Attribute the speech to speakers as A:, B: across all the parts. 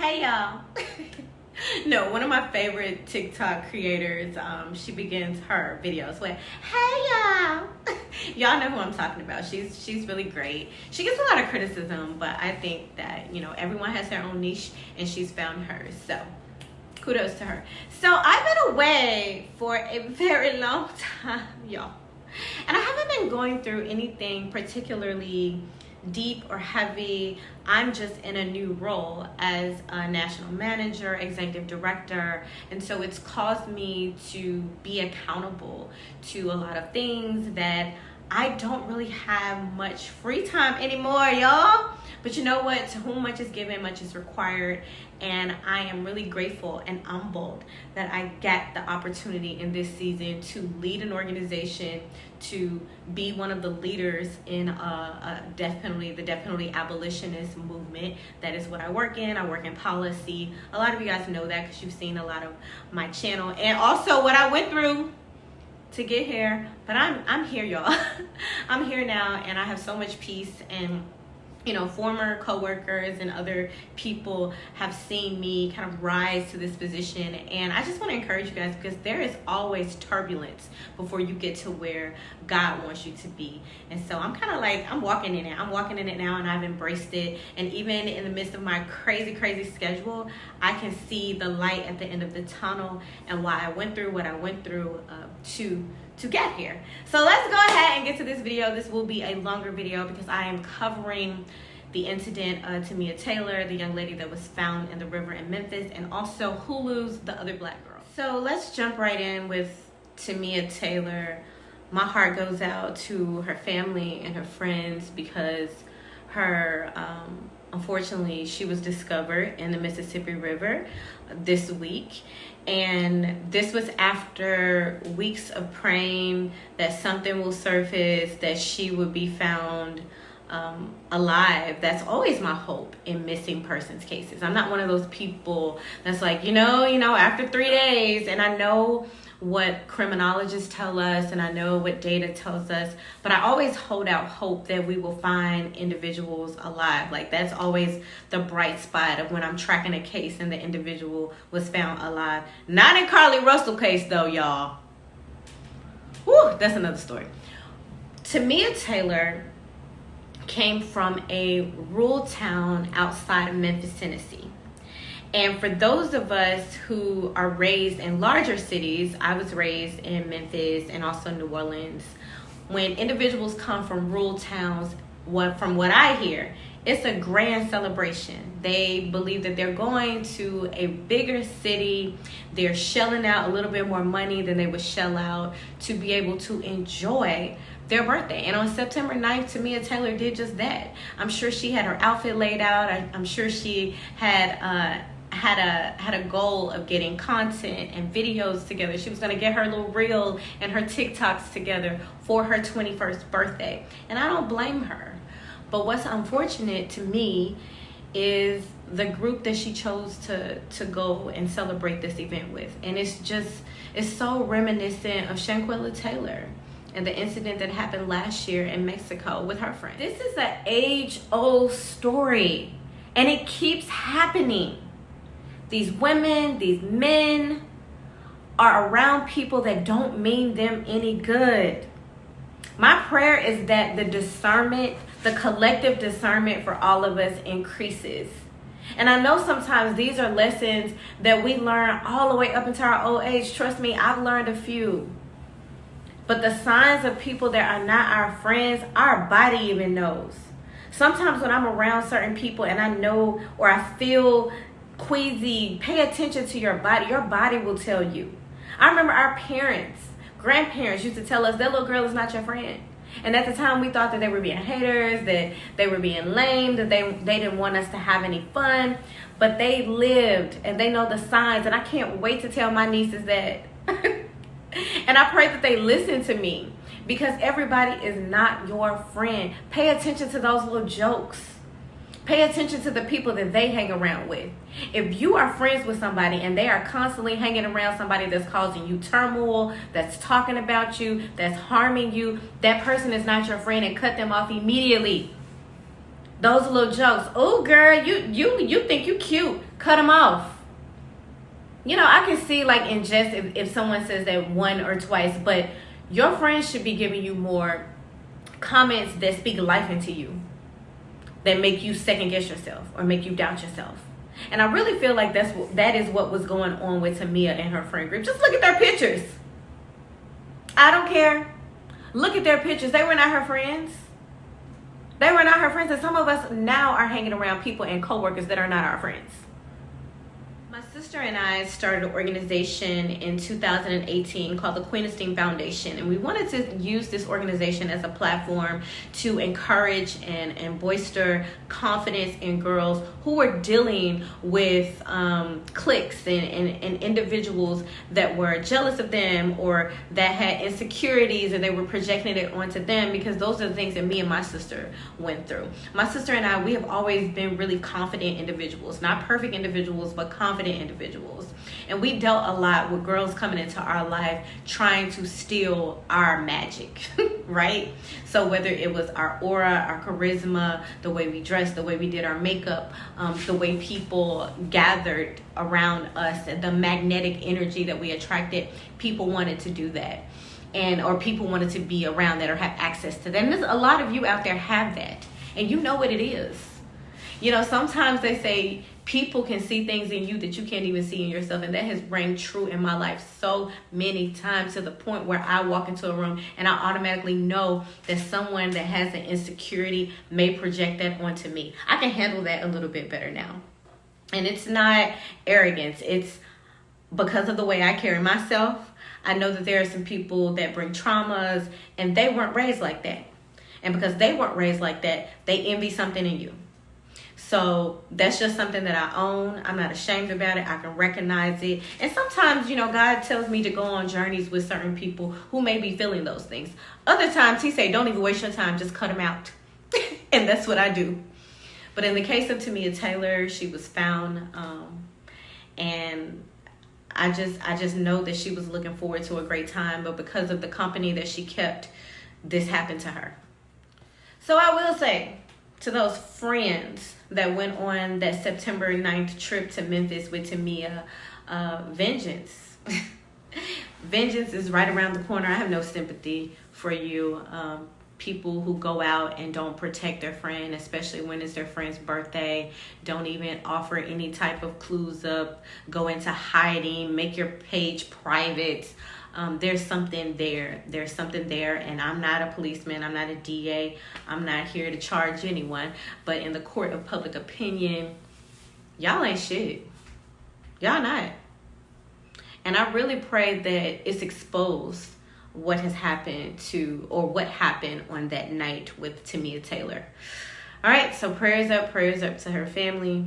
A: Hey y'all. No, one of my favorite TikTok creators, she begins her videos with, hey y'all. Y'all know who I'm talking about. She's really great. She gets a lot of criticism, but I think that, you know, everyone has their own niche and she's found hers. So kudos to her. So I've been away for a very long time, y'all. And I haven't been going through anything particularly deep or heavy. I'm just in a new role as a national manager, executive director, and so it's caused me to be accountable to a lot of things that I don't really have much free time anymore, y'all. But you know what? To whom much is given, much is required. And I am really grateful and humbled that I get the opportunity in this season to lead an organization, to be one of the leaders in the death penalty abolitionist movement. That is what I work in. I work in policy. A lot of you guys know that because you've seen a lot of my channel and also what I went through to get here. But I'm here, y'all. I'm here now, and I have so much peace. And you know, former coworkers and other people have seen me kind of rise to this position. And I just want to encourage you guys, because there is always turbulence before you get to where God wants you to be. And so I'm kind of like, I'm walking in it. I'm walking in it now, and I've embraced it. And even in the midst of my crazy schedule, I can see the light at the end of the tunnel and why I went through what I went through to get here. So let's go ahead and get to this video. This will be a longer video because I am covering the incident of Tamia Taylor, the young lady that was found in the river in Memphis, and also Hulu's The Other Black Girl. So let's jump right in with Tamia Taylor. My heart goes out to her family and her friends because her unfortunately, she was discovered in the Mississippi River this week. And this was after weeks of praying that something will surface, that she would be found alive. That's always my hope in missing persons cases. I'm not one of those people that's like, you know, after 3 days, and I know what criminologists tell us and I know what data tells us, but I always hold out hope that we will find individuals alive. Like, that's always the bright spot of when I'm tracking a case and the individual was found alive. Not in Carly Russell case though, y'all. Whew, that's another story. Tamia Taylor came from a rural town outside of Memphis, Tennessee. And for those of us who are raised in larger cities, I was raised in Memphis and also New Orleans. When individuals come from rural towns, from what I hear, it's a grand celebration. They believe that they're going to a bigger city. They're shelling out a little bit more money than they would shell out to be able to enjoy their birthday. And on September 9th, Tamia Taylor did just that. I'm sure she had her outfit laid out. I'm sure she had a goal of getting content and videos together. She was going to get her little reel and her TikToks together for her 21st birthday. And I don't blame her. But what's unfortunate to me is the group that she chose to go and celebrate this event with. And it's so reminiscent of Shanquella Taylor and the incident that happened last year in Mexico with her friend. This is an age-old story, and it keeps happening. These women, these men are around people that don't mean them any good. My prayer is that the discernment, the collective discernment for all of us increases. And I know sometimes these are lessons that we learn all the way up into our old age. Trust me, I've learned a few. But the signs of people that are not our friends, our body even knows. Sometimes when I'm around certain people and I know or I feel queasy, pay attention to your body. Your body will tell you. I remember our grandparents used to tell us that little girl is not your friend. And at the time we thought that they were being haters, that they were being lame, that they didn't want us to have any fun. But they lived and they know the signs. And I can't wait to tell my nieces that. And I pray that they listen to me, because everybody is not your friend. Pay attention to those little jokes. Pay attention to the people that they hang around with. If you are friends with somebody and they are constantly hanging around somebody that's causing you turmoil, that's talking about you, that's harming you, that person is not your friend, and cut them off immediately. Those little jokes. Oh, girl, you think you cute. Cut them off. You know, I can see like in jest if someone says that one or twice, but your friends should be giving you more comments that speak life into you, that make you second guess yourself or make you doubt yourself. And I really feel like that is what was going on with Tamia and her friend group. Just look at their pictures. I don't care. Look at their pictures. They were not her friends. They were not her friends. And some of us now are hanging around people and coworkers that are not our friends. My sister and I started an organization in 2018 called the Queen Esteem Foundation, and we wanted to use this organization as a platform to encourage and bolster confidence in girls who were dealing with cliques and individuals that were jealous of them or that had insecurities and they were projecting it onto them, because those are the things that me and my sister went through. My sister and I, we have always been really confident individuals, not perfect individuals, but confident individuals. And we dealt a lot with girls coming into our life trying to steal our magic, right? So whether it was our aura, our charisma, the way we dressed, the way we did our makeup, the way people gathered around us, the magnetic energy that we attracted, people wanted to do that. Or people wanted to be around that or have access to that. And there's a lot of you out there have that. And you know what it is. You know, sometimes they say people can see things in you that you can't even see in yourself. And that has rang true in my life so many times, to the point where I walk into a room and I automatically know that someone that has an insecurity may project that onto me. I can handle that a little bit better now. And it's not arrogance. It's because of the way I carry myself. I know that there are some people that bring traumas and they weren't raised like that. And because they weren't raised like that, they envy something in you. So that's just something that I own. I'm not ashamed about it. I can recognize it. And sometimes, you know, God tells me to go on journeys with certain people who may be feeling those things. Other times he say, don't even waste your time. Just cut them out. And that's what I do. But in the case of Tamia Taylor, she was found. And I just know that she was looking forward to a great time. But because of the company that she kept, this happened to her. So I will say, to those friends that went on that September 9th trip to Memphis with Tamia, vengeance. Vengeance is right around the corner. I have no sympathy for you. People who go out and don't protect their friend, especially when it's their friend's birthday, don't even offer any type of clues up, go into hiding, make your page private. There's something there. There's something there. And I'm not a policeman. I'm not a DA. I'm not here to charge anyone. But in the court of public opinion, y'all ain't shit. Y'all not. And I really pray that it's exposed what has happened or what happened on that night with Tamia Taylor. All right. So prayers up to her family.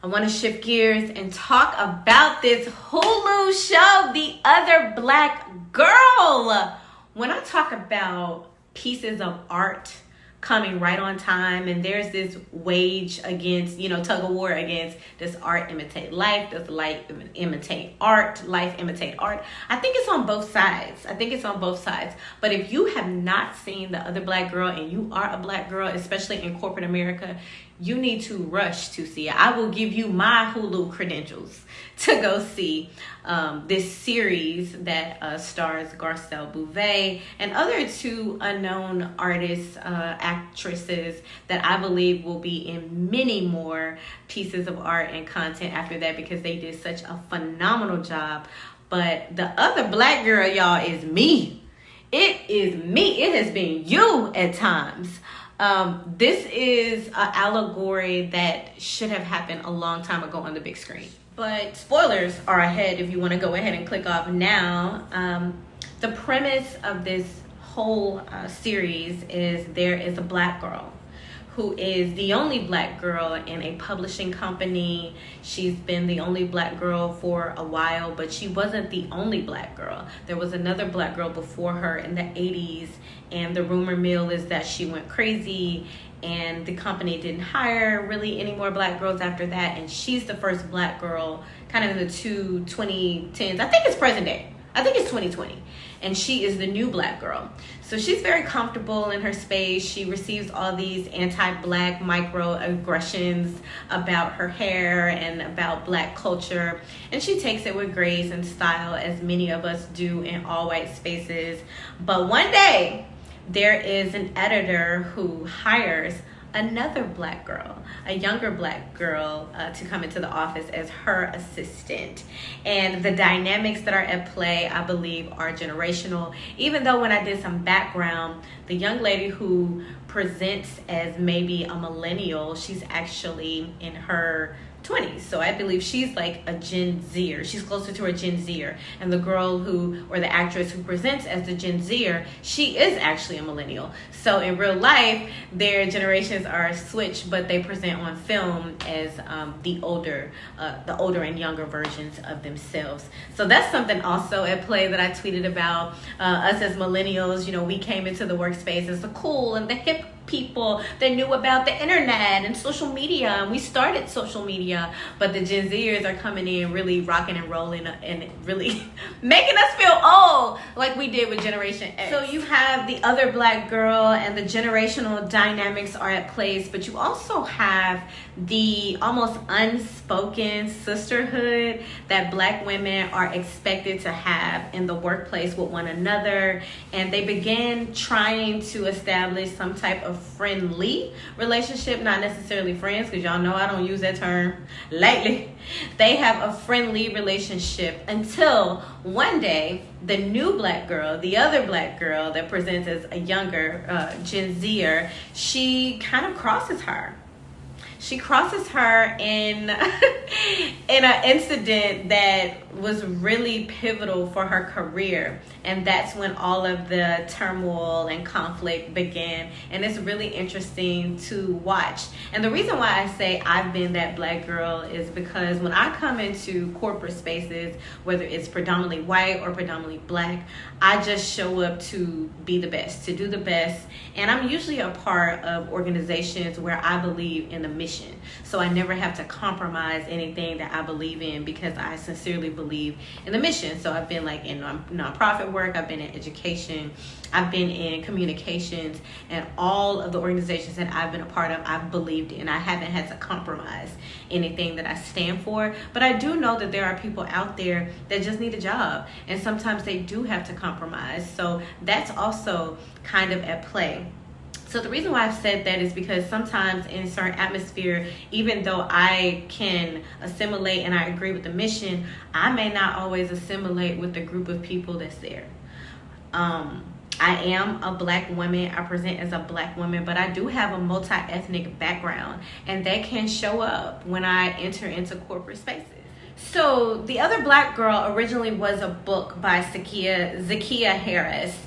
A: I want to shift gears and talk about this Hulu show, The Other Black Girl. When I talk about pieces of art coming right on time, and there's this wage against, tug of war against, does art imitate life? Does life imitate art? Life imitate art? I think it's on both sides. But if you have not seen The Other Black Girl and you are a black girl, especially in corporate America, you need to rush to see it. I will give you my Hulu credentials to go see this series that stars Garcelle Bouvet and other two unknown artists, actresses that I believe will be in many more pieces of art and content after that, because they did such a phenomenal job. But The Other Black Girl, y'all, is me. It is me. It has been you at times. This is an allegory that should have happened a long time ago on the big screen. But spoilers are ahead if you want to go ahead and click off now. The premise of this whole series is there is a black girl who is the only black girl in a publishing company. She's been the only black girl for a while, but she wasn't the only black girl. There was another black girl before her in the 80s, and the rumor mill is that she went crazy and the company didn't hire really any more black girls after that, and she's the first black girl kind of in the 2010s. I think it's present day. I think it's 2020. And she is the new black girl. So she's very comfortable in her space. She receives all these anti-black microaggressions about her hair and about black culture. And she takes it with grace and style, as many of us do in all white spaces. But one day, there is an editor who hires another black girl, a younger black girl, to come into the office as her assistant. And the dynamics that are at play, I believe, are generational. Even though when I did some background, the young lady who presents as maybe a millennial, she's actually in her 20s. So I believe she's like a Gen Zer. She's closer to a Gen Zer. And the girl who, or the actress who presents as the Gen Zer, she is actually a millennial. So in real life, their generations are switched, but they present on film as the older and younger versions of themselves. So that's something also at play that I tweeted about. Us as millennials, you know, we came into the workspace as the cool and the hip people that knew about the internet and social media, and we started social media, but the Gen Zers are coming in really rocking and rolling and really making us feel old like we did with Generation X. So you have the other black girl and the generational dynamics are at place, but you also have the almost unspoken sisterhood that black women are expected to have in the workplace with one another, and they begin trying to establish some type of friendly relationship, not necessarily friends, because y'all know I don't use that term lately. They have a friendly relationship until one day the new black girl, the other black girl that presents as a younger Gen Zer, she kind of crosses her. She crosses her in an incident that was really pivotal for her career. And that's when all of the turmoil and conflict began. And it's really interesting to watch. And the reason why I say I've been that black girl is because when I come into corporate spaces, whether it's predominantly white or predominantly black, I just show up to be the best, to do the best. And I'm usually a part of organizations where I believe in the mission. So I never have to compromise anything that I believe in because I sincerely believe in the mission. So I've been like in nonprofit work, I've been in education, I've been in communications, and all of the organizations that I've been a part of, I've believed in. I haven't had to compromise anything that I stand for. But I do know that there are people out there that just need a job, and sometimes they do have to compromise. So that's also kind of at play. So the reason why I've said that is because sometimes in a certain atmosphere, even though I can assimilate and I agree with the mission, I may not always assimilate with the group of people that's there. I am a black woman. I present as a black woman, but I do have a multi-ethnic background, and that can show up when I enter into corporate spaces. So The Other Black Girl originally was a book by Zakiya Harris,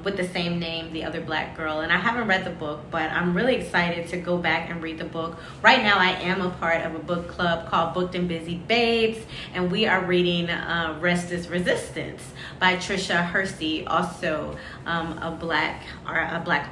A: with the same name, The Other Black Girl. And I haven't read the book, but I'm really excited to go back and read the book. Right now, I am a part of a book club called Booked and Busy Babes, and we are reading Rest is Resistance by Trisha Hersey, also a black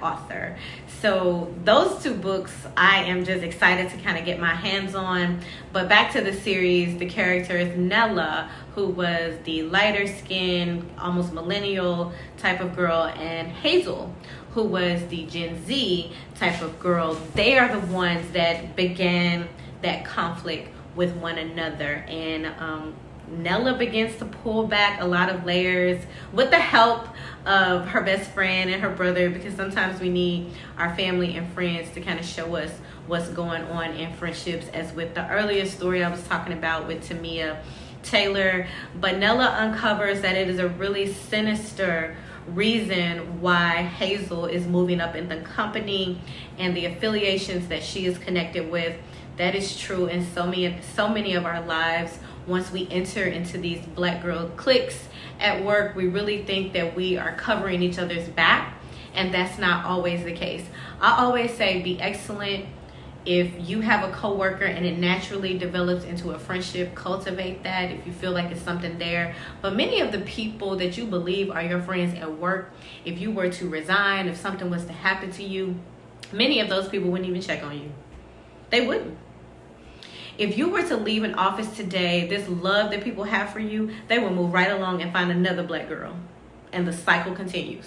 A: author. So those two books I am just excited to kind of get my hands on. But back to the series, the character is Nella, who was the lighter skinned, almost millennial type of girl, and Hazel, who was the Gen Z type of girl. They are the ones that began that conflict with one another. And Nella begins to pull back a lot of layers with the help of her best friend and her brother, because sometimes we need our family and friends to kind of show us what's going on in friendships, as with the earlier story I was talking about with Tamia Taylor. But Nella uncovers that it is a really sinister reason why Hazel is moving up in the company and the affiliations that she is connected with. That is true in so many of our lives. Once we enter into these black girl cliques at work, we really think that we are covering each other's back, and that's not always the case. I always say be excellent. If you have a coworker and it naturally develops into a friendship, cultivate that if you feel like it's something there. But many of the people that you believe are your friends at work, if you were to resign, if something was to happen to you, many of those people wouldn't even check on you. They wouldn't. If you were to leave an office today, this love that people have for you, they will move right along and find another black girl. And the cycle continues.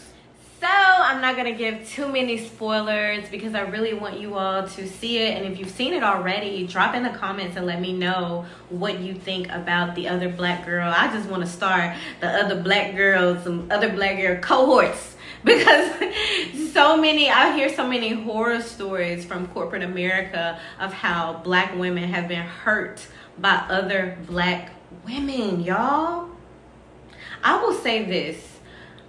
A: So I'm not going to give too many spoilers because I really want you all to see it. And if you've seen it already, drop in the comments and let me know what you think about the other black girl. I just want to start the other black girls, some other black girl cohorts, because I hear so many horror stories from corporate America of how black women have been hurt by other black women, y'all. I will say this.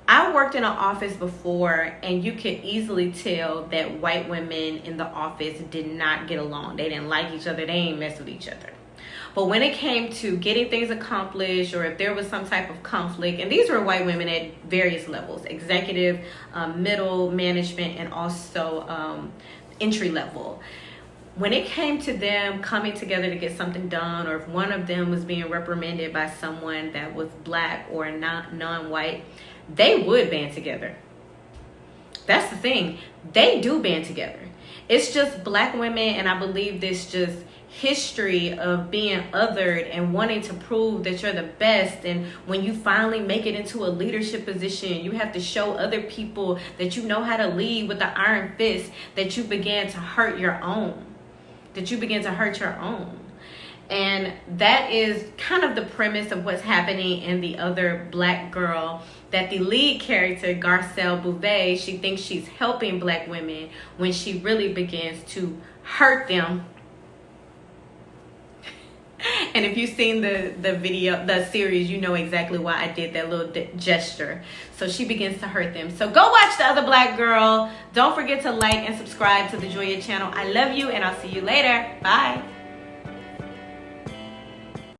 A: I worked in an office before, and you could easily tell that white women in the office did not get along. They didn't like each other. They ain't mess with each other. But when it came to getting things accomplished, or if there was some type of conflict, and these were white women at various levels, executive, middle management, and also entry level. When it came to them coming together to get something done, or if one of them was being reprimanded by someone that was black or non-white, they would band together. That's the thing. They do band together. It's just black women, and I believe this just history of being othered and wanting to prove that you're the best. And when you finally make it into a leadership position, you have to show other people that you know how to lead with the iron fist, that you began to hurt your own. And that is kind of the premise of what's happening in the other black girl, that the lead character, Garcelle Bouvet, she thinks she's helping black women when she really begins to hurt them. And if you've seen the series, you know exactly why I did that little gesture. So she begins to hurt them. So go watch the other black girl. Don't forget to like and subscribe to the Joya channel. I love you, and I'll see you later. Bye.